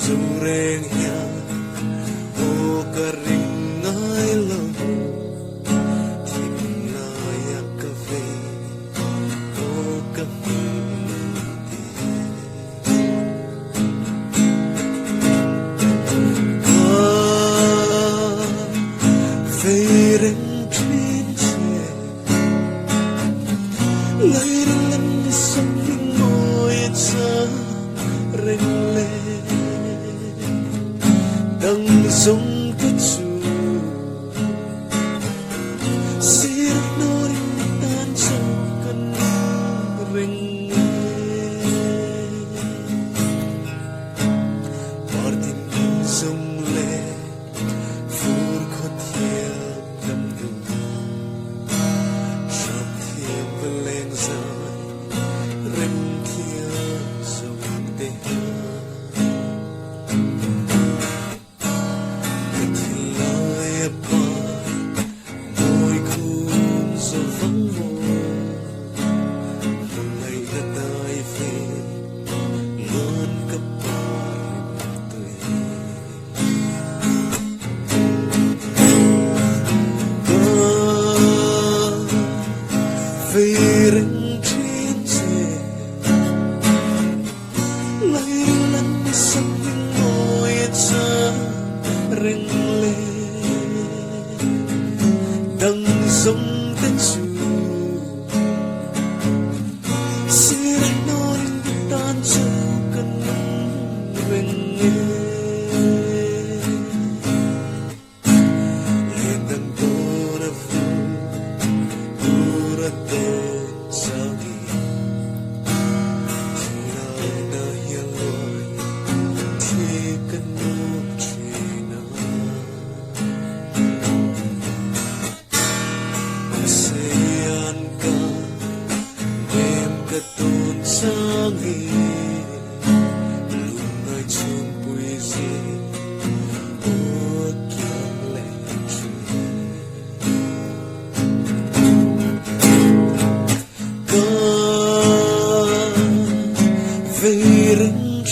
reng ya o ka ring ngai lo tim na ya ka ve o ka ti ve reng trin che lai lan sam ning moi cha reng le đang sống tất chu sir nori tan trong căn ring partin sông le phur khot thia đâm du sắp thia veleng zai ring thia sông te về rừng trên xe lấy lăn sông ngồi cha rừng lê đang sống tên chu xưa nói tan trong căn rừng lên đang tô ra Katun sangi lungai chung puisi ot yang lechi ka về rừng